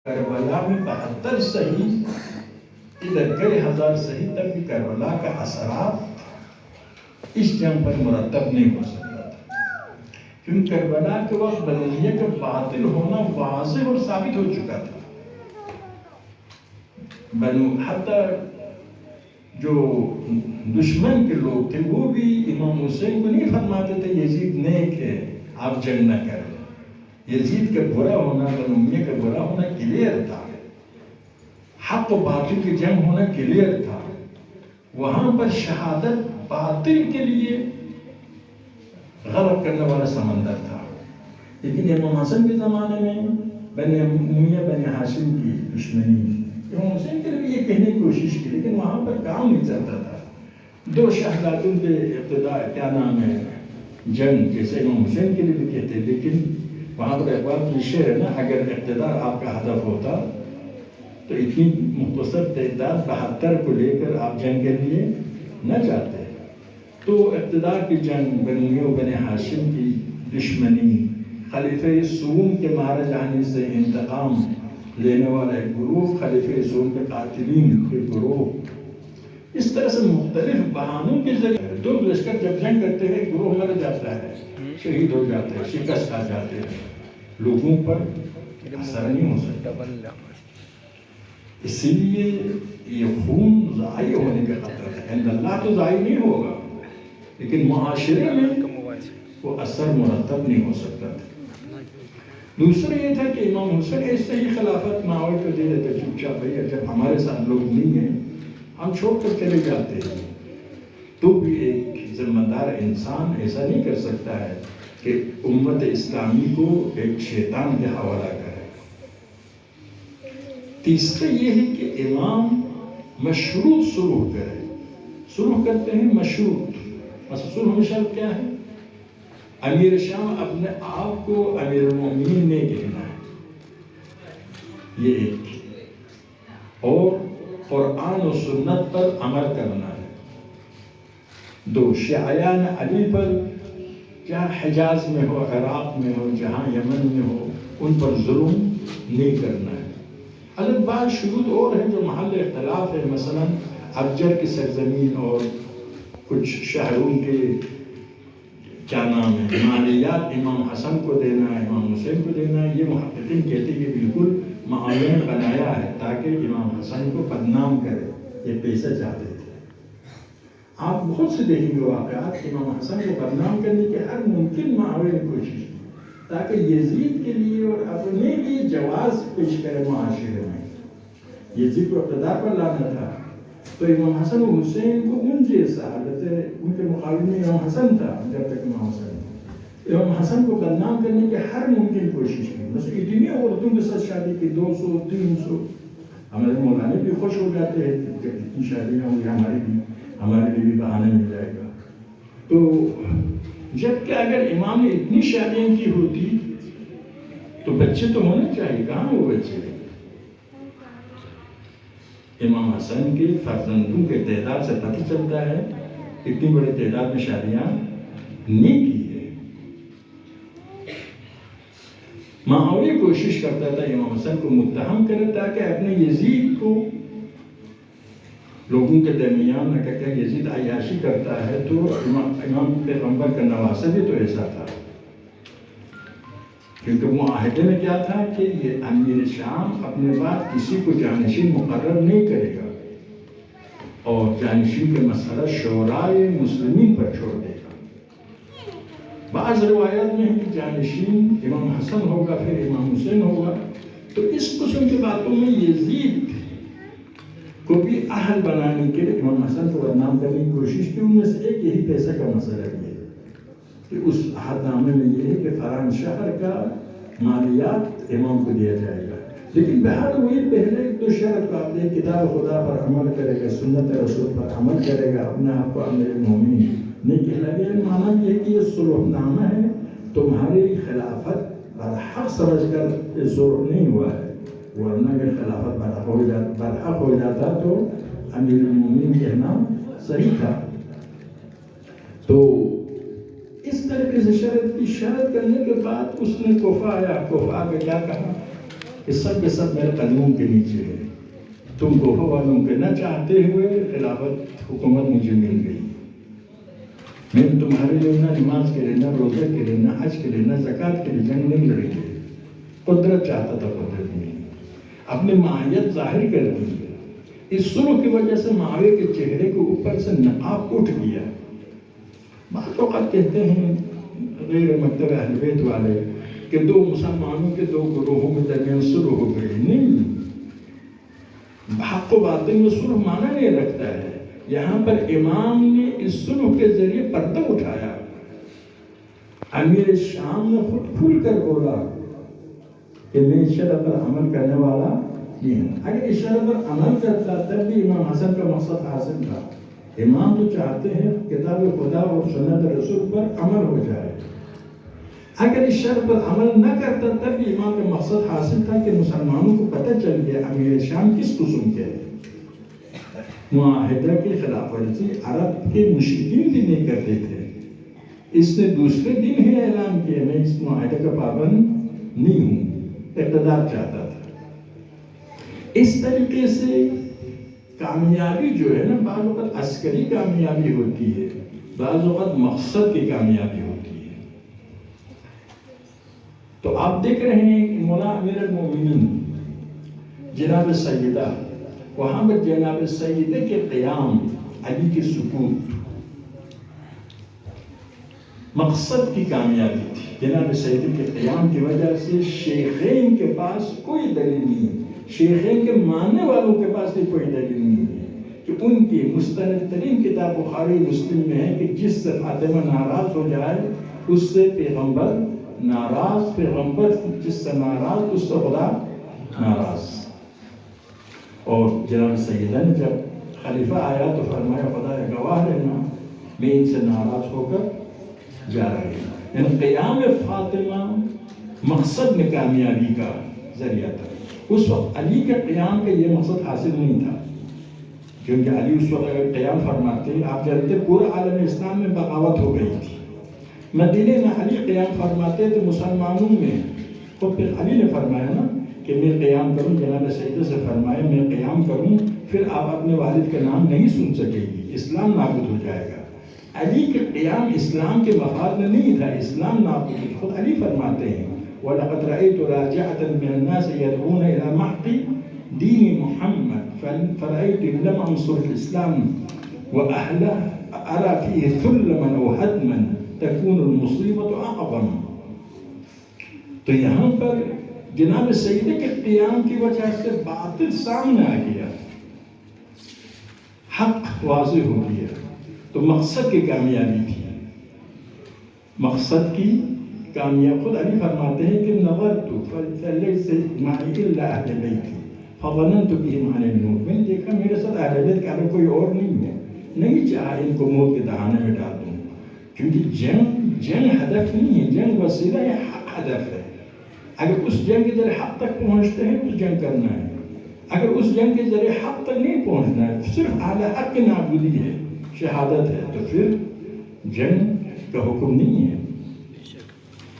کربلا میں 72 شہید ادھر کئی ہزار شہید تک بھی کربلا کا اثرات اس جنگ پر مرتب نہیں ہو سکتا تھا، کیونکہ کربلا کے وقت بنو امیہ کا باطل ہونا واضح اور ثابت ہو چکا تھا۔ حتیٰ جو دشمن کے لوگ تھے وہ بھی امام حسین کو نہیں فرماتے تھے یزید نیک ہے آپ جنگ نہ کریں۔ یزید کا برا ہونا، بنو امیہ کا برا ہونا کلیئر تھا، حق و باطل کی جنگ ہونا کلیئر تھا، وہاں پر شہادت باطل کے لیے غرق کرنے والا سمندر تھا۔ لیکن امام حسن کے زمانے میں بنی امیہ بنی ہاشم کی دشمنی، امام حسین کے لیے یہ کہنے کی کوشش کی لیکن وہاں پر کام نہیں چلتا تھا۔ دو شہزادوں کے ابتدا کیا نام ہے جنگ، جیسے امام حسین کے لیے بھی کہتے، لیکن وہاں پر اقبال کی شعر ہے نا، اگر اقتدار آپ کا ہدف ہوتا تو اتنی مختصر تعداد 72 کو لے کر آپ جنگ کے لیے نہ جاتے۔ تو اقتدار کی جنگ، بنی امیہ و بنی ہاشم کی دشمنی، خلیفہ سوم کے مارا جانے سے انتقام لینے والا ایک گروہ، خلیفہ سوم کے قاتلین کے گروہ، اس طرح سے مختلف بہانوں کے ذریعے دو لشکر جب جنگ کرتے ہیں گروہ مر جاتا ہے، شہید ہو جاتے ہیں، شکست آ جاتے ہیں، لوگوں پر اثر نہیں ہو سکتا۔ اسی لیے یہ خون ضائع ہونے کا خطرہ ہے، عند اللہ تو ضائع نہیں ہوگا لیکن معاشرے میں وہ اثر مرتب نہیں ہو سکتا تھا۔ دوسرا یہ تھا کہ امام حسین ایسے ہی خلافت معاویہ کو دے دیتے، چپ چاپ بھائی جب ہمارے ساتھ لوگ نہیں ہیں ہم چھوڑ کر چلے جاتے ہیں۔ تو بھی ایک ذمہ دار انسان ایسا نہیں کر سکتا ہے کہ امت اسلامی کو ایک شیطان کے حوالہ کرے۔ تیسرا یہ ہے کہ امام مشروط سلوک کرے، سلوک کرتے ہیں مشروط۔ مثلا سلوک میں شرط کیا ہے؟ امیر شام اپنے آپ کو امیر المومنین نے کہنا ہے، یہ ایک، اور قرآن و سنت پر عمل کرنا ہے۔ دو، شیعیان علی پر چاہے حجاز میں ہو، عراق میں ہو، جہاں یمن میں ہو، ان پر ظلم نہیں کرنا ہے۔ الگ بعض شروط اور ہیں جو محل اختلاف ہے، مثلا ابجر کی سرزمین اور کچھ شہروں کے کیا نام ہے مالیات امام حسن کو دینا ہے، امام حسین کو دینا ہے، یہ محققین کہتے ہیں کہ بالکل معاویہ نے بنایا ہے تاکہ امام حسن کو بدنام کرے، یہ پیسہ چاہتے تھے۔ آپ بہت سے دیکھیں گے واقعات امام حسن کو بدنام کرنے کے ہر ممکن معاویہ نے کوشش کی تاکہ یزید کے لیے اور اپنے لیے جواز پیش کرے معاشرے میں۔ یزید کو اقتدار پر لانا تھا تو امام حسن و حسین کو ان جیسا، ان کے مقابل میں امام حسن تھا، جب تک امام حسن تھا، امام حسن کو بدنام کرنے کی ہر ممکن کوشش کی۔ مثلا اتنی عورتوں کے ساتھ شادی کی، 200 300، ہمارے مولانا بھی خوش ہو جاتے ہیں کہ اتنی شادیاں ہوں گی، ہمارے لیے بھی بہانہ مل جائے گا۔ تو جبکہ اگر امام نے اتنی شادیاں کی ہوتی تو بچے تو ہونے چاہیے، کہاں وہ بچے؟ امام حسن کے فرزندوں کے تعداد سے پتہ چلتا ہے اتنی بڑی تعداد میں شادیاں نہیں کی ہے۔ معاویہ کوشش کرتا تھا امام حسن کو متہم کرے تاکہ اپنے یزید کو لوگوں کے درمیان نہ کہ یزید عیاشی کرتا ہے تو امام پیغمبر کا نواسہ بھی تو ایسا تھا، کیونکہ معاہدے میں کیا تھا کہ یہ امیر شام اپنے بعد کسی کو جانشین مقرر نہیں کرے گا اور جانشین کا مسئلہ شورائے مسلمین پر چھوڑ دے گا۔ بعض روایات میں ہے کہ جانشین امام حسن ہوگا، پھر امام حسین ہوگا۔ تو اس قسم کی باتوں میں یزید کو بھی اہل بنانے کے لیے امام حسن کو بدنام کرنے کی کوشش کی۔ ان میں سے ایک یہی پیسہ کا مسئلہ بھی ہے کہ اس عہد نامے میں یہ ہے کہ فلان شہر کا مالیات امام کو دیا جائے گا، لیکن بہرحال وہی پہلے تو شرط کو اپنے کتاب خدا پر عمل کرے گا، سنت رسول پر عمل کرے گا، اپنے آپ کو امیر المومنین نہیں کہلائے گا۔ معنی یہ کہ یہ صلح نامہ ہے، تمہاری خلافت برحق سمجھ کر یہ صلح نہیں ہوا ہے، ورنہ اگر خلافت برحق ہو جاتا تو امیر المومنین کہنا صحیح تھا۔ تو اس طریقے سے شرط کرنے کے بعد اس نے کوفہ آیا، کوفہ آ کے کیا کہا یہ سب کے سب میرے قدموں کے نیچے ہے. تم کوفہ والوں کے نہ چاہتے ہوئے خلافت حکومت مجھے مل گئی. میں تمہارے لیے نہ نماز کے لیے، نہ روزے کے لیے، نہ حج کے لیے، نہ زکوٰۃ کے لیے جنگ نہیں لڑی ہے. قدرت چاہتا تھا، قدرت نہیں. اپنی ماہیت ظاہر کر دی. اس سلوک کی وجہ سے معاویہ کے چہرے کے اوپر سے نقاب اٹھ گیا. بعض اوقات کہتے ہیں غیر مکتب اہل بیت والے کہ دو مسلمانوں کے دو گروہوں میں درمیان صلح ہو گئی. نہیں، حق و باطل میں صلح معنی نہیں رکھتا ہے. یہاں پر امام نے اس صلح کے ذریعے پردہ اٹھایا. امیر شام نے خود کھل کر بولا کہ میں اس شرع پر عمل کرنے والا نہیں ہوں. اگر اس شرع پر عمل کرتا تب بھی امام حسن کا مقصد حاصل تھا. امام تو چاہتے ہیں کتاب خدا اور سنت رسول پر عمل ہو جائے. اگر اس شرع پر عمل نہ کرتا تب بھی امام کا مقصد حاصل تھا کہ مسلمانوں کو پتہ چل گیا امیر شام کس قسم کے ہے. معاہدہ کی خلاف ورزی عرب کے مشرکین بھی نہیں کرتے تھے. اس نے دوسرے دن ہی اعلان کیا میں اس معاہدے کا پابند نہیں ہوں. اقتدار چاہتا تھا. اس طریقے سے کامیابی جو ہے نا، بعض اوقات عسکری کامیابی ہوتی ہے، بعض اوقات مقصد کی کامیابی ہوتی ہے. تو آپ دیکھ رہے ہیں کہ مولا امیر المومنین جناب سیدہ، وہاں پر جناب سیدہ کے قیام، علی کی سکوت، مقصد کی کامیابی تھی. جناب سیدہ کے قیام کی وجہ سے شیخین کے پاس کوئی دلیل نہیں ہے، شیخین کے ماننے والوں کے پاس بھی کوئی دلیل نہیں ہے کہ ان کی مستند ترین کتاب بخاری مسلم میں ہے کہ جس سے فاطمہ ناراض ہو جائے اس سے پیغمبر ناراض، پیغمبر جس سے ناراض اس سے خدا ناراض. اور جناب سیدہ نے جب خلیفہ آیا تو فرمایا خدا گواہ رہنا میں ان سے ناراض ہو کر جا رہے ہیں. یعنی قیام فاطمہ مقصد میں کامیابی کا ذریعہ تھا. اس وقت علی کے قیام کا یہ مقصد حاصل نہیں تھا، کیونکہ علی اس وقت اگر قیام فرماتے آپ جانتے پورے عالم اسلام میں بغاوت ہو گئی تھی. مدینے میں علی قیام فرماتے تو مسلمانوں میں تو پھر علی نے فرمایا نا کہ میں قیام کروں. جناب سیدہ سے فرمایا میں قیام کروں، پھر آپ اپنے والد کا نام نہیں سن سکے گی، اسلام نابود ہو جائے گا. علی کے قیام اسلام کے مفاد میں نہیں تھا، اسلام نابود ہو. خود علی فرماتے ہیں وَلَقَدْ رَأَيْتُ رَاجِعَةً مِنَ النَّاسِ يَدْعُونَ إِلَى مَحْقِ دِينِ مُحَمَّدٍ فَرَأَيْتُ إِنْ لَمْ أَنْصُرِ الْإِسْلَامَ وَأَهْلَهُ أَرَى فِيهِ ثُلَّمًا وَهَدْمًا تَكُونُ الْمُصِيبَةُ أَعْظَمَ. تو یہاں پر جناب سیدہ کے قیام کی وجہ سے باطل سامنے آ گیا، حق واضح ہو گیا. تو مقصد کی کامیابی تھی، مقصد کی کامیاب. خود علی فرماتے ہیں کہ نظرت فلیس معی الا اہل بیتی فظننت بهم عن الموت. میں نے دیکھا میرے ساتھ اہل بیت کے علاوہ کوئی اور نہیں ہے، نہیں چاہا ان کو موت کے دہانے میں ڈال دوں. کیونکہ جنگ ہدف نہیں ہے، جنگ وسیلہ ہے، حق ہدف ہے. اگر اس جنگ کے ذریعے حق تک پہنچتے ہیں تو جنگ کرنا ہے. اگر اس جنگ کے ذریعے حق تک نہیں پہنچنا ہے، صرف اعلی حق کی نابودی ہے، شہادت ہے، تو پھر جنگ کا حکم نہیں ہے.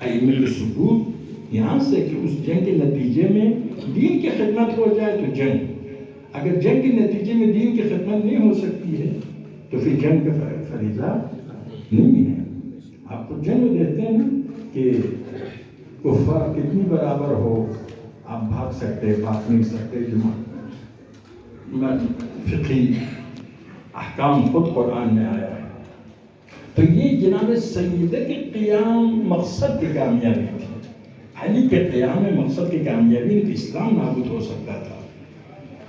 ائمہ کے ثبوت یہاں سے کہ اس جنگ کے نتیجے میں دین کی خدمت ہو جائے تو جنگ. اگر جنگ کے نتیجے میں دین کی خدمت نہیں ہو سکتی ہے تو پھر جنگ کا فریضہ نہیں ہے. آپ کو جنگ دیتے ہیں نا کہ کفار کتنی برابر ہو، آپ بھاگ سکتے، بھاگ نہیں سکتے. فقہی احکام خود قرآن میں آیا ہے. تو یہ جناب سیدہ کے قیام مقصد کی کامیابی تھی. علی کے قیام میں مقصد کی کامیابی نہیں، اسلام نابود ہو سکتا تھا.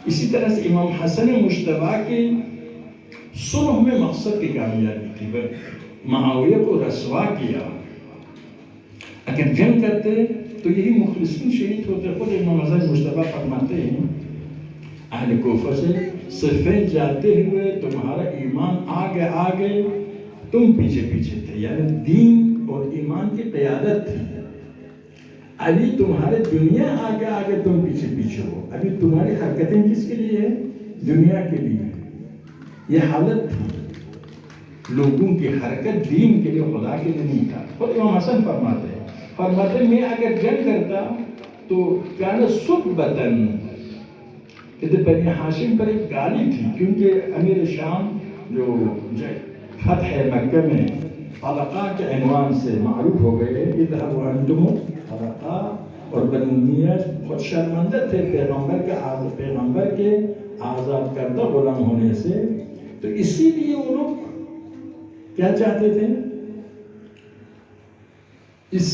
اسی طرح سے امام حسن مجتبیٰ کے صلح میں مقصد کی کامیابی تھی. معاویہ کو رسوا کیا. اگر جنگ کرتے تو یہی مخلصین شہید ہوتے. خود امام حسن مجتبیٰ فرماتے ہیں اہل کوفہ سے صفین جاتے ہوئے تمہارا ایمان آگے آگے تم پیچھے پیچھے تھے. یعنی دین اور ایمان کی قیادت تھی. علی تمہارے دنیا آگے آگے تم پیچھے پیچھے ہو. ابھی تمہاری حرکتیں کس کے لیے ہیں؟ دنیا کے لیے. یہ حالت تھی لوگوں کی حرکت دین کے لیے، خدا کے لیے نہیں تھا. خود امام حسن فرماتے میں اگر جنگ کرتا تو کان صبتاً کہ بنی ہاشم پر ایک گالی تھی، کیونکہ امیر شام جو فتح مکہ میں طلقاء کے عنوان سے معروف ہو گئے، اذهبوا انتم طلقاء، اور بنی امیہ خود شرمندہ تھے پیغمبر کے آزاد کردہ غلام ہونے سے، تو اسی لیے وہ لوگ کیا چاہتے تھے؟ اس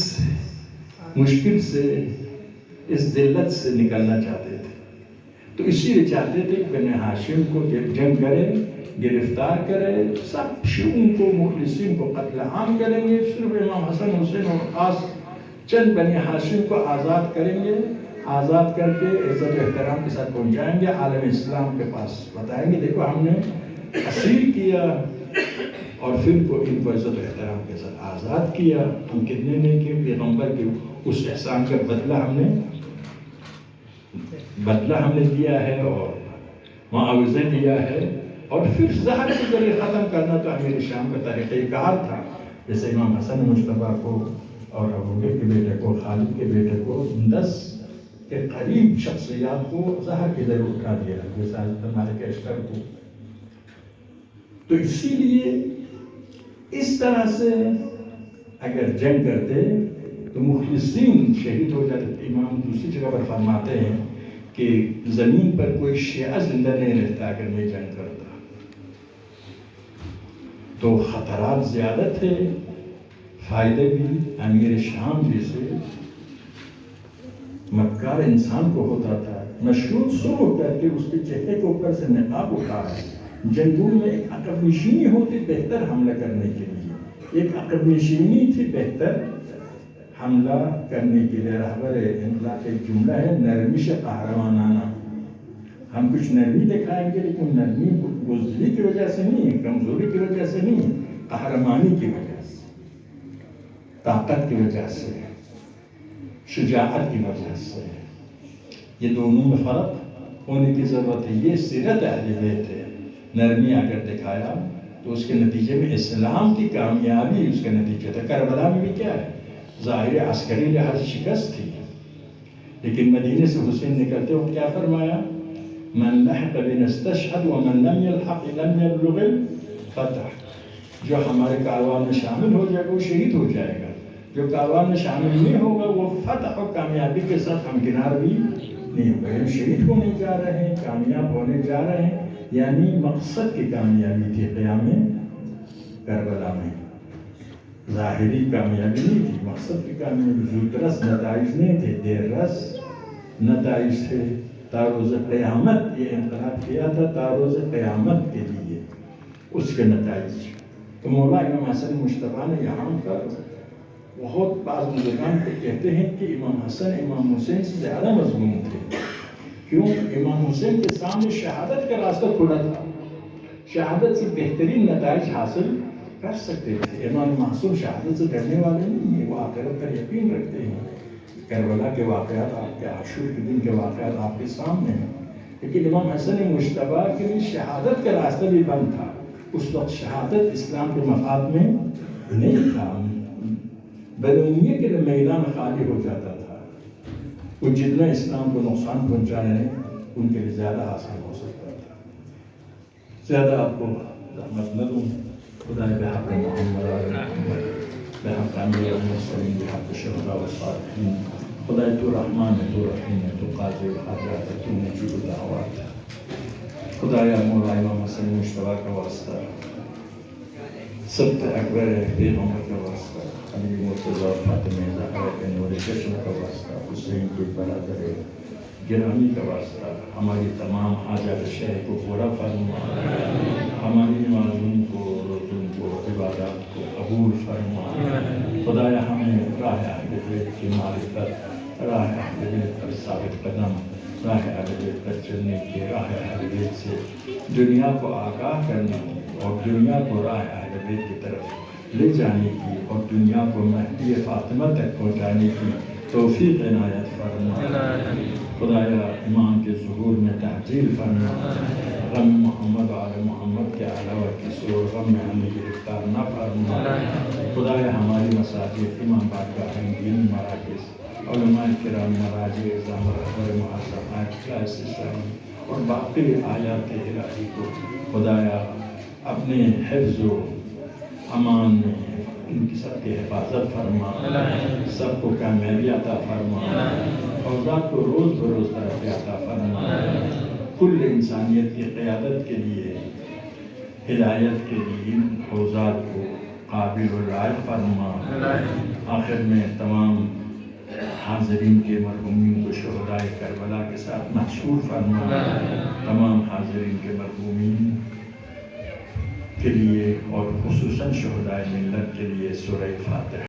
مشکل سے، اس ذلت سے نکلنا چاہتے تھے، تو اسی لیے چاہتے تھے کہ بنی ہاشم کو جنگ کرے، گرفتار کرے، سب شیعوں کو، مخلصین کو قتل عام کریں گے، صرف امام حسن حسین اور خاص چند بنی ہاشم کو آزاد کریں گے، آزاد کر کے عزت و احترام کے ساتھ پہنچائیں گے عالم اسلام کے پاس، بتائیں گے دیکھو ہم نے اسیر کیا اور پھر ان کو عزت و احترام کے ساتھ آزاد کیا، ہم کتنے نے کہ پیغمبر کے اس احسان کا بدلہ ہم نے دیا ہے اور معاوضہ دیا ہے، اور پھر زہر کے ذریعے ختم کرنا تو امیر شام کا طریقہ کار تھا، جیسے امام حسن مجتبیٰ کو اور ابو بکر کے بیٹے کو، خالد کے بیٹے کو، 10 کے قریب شخصیات کو زہر کے ذریعے اٹھا دیا، جیسے حضرت مالک اشتر کو. تو اسی لیے اس طرح سے اگر جنگ کرتے تو مخلصین شہید ہو جاتے. امام دوسری جگہ پر فرماتے ہیں کہ زمین پر کوئی شیعہ زندہ نہیں رہتا اگر میں جنگ کرتا. تو خطرات زیادہ تھے، فائدے بھی. امیر شام جیسے مکار انسان کو ہوتا تھا، مشروط سلوک کر کے اس کے چہرے کے اوپر سے نقاب اٹھایا. جنگوں میں ایک عقب نشینی ہوتی بہتر حملہ کرنے کے لیے، ایک عقب نشینی تھی بہتر حملہ کرنے کے لیے. رہبر انقلاب ایک جملہ ہے، نرمی سے قہرمانانہ. ہم کچھ نرمی دکھائیں گے لیکن نرمی بزدلی کی وجہ سے نہیں، کمزوری کی وجہ سے نہیں، قہرمانی کی وجہ سے، طاقت کی وجہ سے، شجاعت کی وجہ سے. یہ دونوں میں فرق ہونے کی ضرورت ہے. یہ سیرت اہل بیت ہے. نرمی اگر دکھایا تو اس کے نتیجے میں اسلام کی کامیابی اس کا نتیجہ تھا. کربلا میں بھی کیا ہے، ظاہر عسکری لحاظ شکست تھی، لیکن مدینے سے حسین نکلتے وقت کیا فرمایا؟ من لحق بنا استشهد ومن لم يلحق لم يبلغ الفتح. جو ہمارے کاروان میں شامل ہو جائے گا وہ شہید ہو جائے گا، جو کاروان میں شامل نہیں ہوگا وہ فتح اور کامیابی کے ساتھ ہمکنار بھی نہیں ہوگا. ہم شہید ہونے جا رہے ہیں، کامیاب ہونے جا رہے ہیں، یعنی مقصد کی کامیابی تھی قیام کربلا میں. ظاہری کامیابی نہیں تھی، مقصد کی کامیابی. زودرس نتائج نہیں تھے، دیر رس نتائج تھے. تاروز قیامت یہ انقلاب کیا تھا، تاروز قیامت کے لیے اس کے نتائج. تو مولا امام حسن مجتبیٰ نے یہاں پر بہت بعض بزرگان کو کہتے ہیں کہ امام حسن امام حسین سے زیادہ مضمون تھے. کیوں؟ امام حسین کے سامنے شہادت کا راستہ کھلا تھا، شہادت سے بہترین نتائج حاصل کر سکتے تھے. امام معصوم شہادت سے ڈرنے والے نہیں ہیں، وہ آخرت پر یقین رکھتے ہیں. کربلا کے واقعات، آپ کے عاشور کے دن کے واقعات آپ کے سامنے ہیں، لیکن امام حسن مجتبیٰ کے لیے شہادت کا راستہ بھی بند تھا. اس وقت شہادت اسلام کے مفاد میں نہیں تھا. بنیے کے لیے میدان خالی ہو جاتا تھا. وہ جتنا اسلام کو نقصان پہنچا رہے ہیں ان کے لیے زیادہ آسان ہو سکتا تھا. زیادہ آپ کو زحمت نہ دوں. خدا بحق محمد بحق امیر المرسلین بحق شہداء والصالحین. خدا تو رحمان ہے، تو رحیم ہے، تو قاضی الحاجات ہے، تو مجیب الدعوات ہے. خدایا مولا امام حسن مجتبیٰ کا واسطہ، سب اکبر پیغمبر کا واسطہ، علی مرتضیٰ فاطمہ زہرا کے نور چشم کا واسطہ، حسین کی برادر گرامی کا واسطہ، ہماری تمام حاجات شہر کو پورا فرما، ہماری نمازوں کو، روزوں کو، عبادات کو قبول فرما. خدایا ہمیں راہ اہل بیت کی معرفت، راہ اہل بیت پر ثابت قدم، راہ اہل بیت پر چلنے کی، راہ اہل بیت سے دنیا کو آگاہ کرنے کی اور دنیا کو راہ اہل بیت کی طرف لے جانے کی اور دنیا کو مہدی فاطمہ تک پہنچانے کی توفیق عنایت فرما. خدایا امام کے ظہور میں تحجیل فرما. غم محمد و آل محمد کے علاوہ کسی اور غم میں ہمیں گرفتار نہ فرما. خدایا ہماری مساجد، امام بارگاہ، دینی مراکز علماء کرام مراجع اعظام اور معظمات سسٹم اور باقی آیات الہی کو خدایا اپنے حفظ و امان میں ان کی سب کی حفاظت فرما، سب کو کامیابی عطا فرما، اوضاع کو روز بروز ترقی عطا فرما، کل انسانیت کی قیادت کے لیے، ہدایت کے لیے ان اوضاع کو قابل و لائق فرما۔ آخر میں تمام حاضرین کے مرحومین کو شہدائے کربلا کے ساتھ محشور فرما، تمام حاضرین کے مرحومین کے لیے اور خصوصاً شہدائے ملت کے لیے سورہ فاتحہ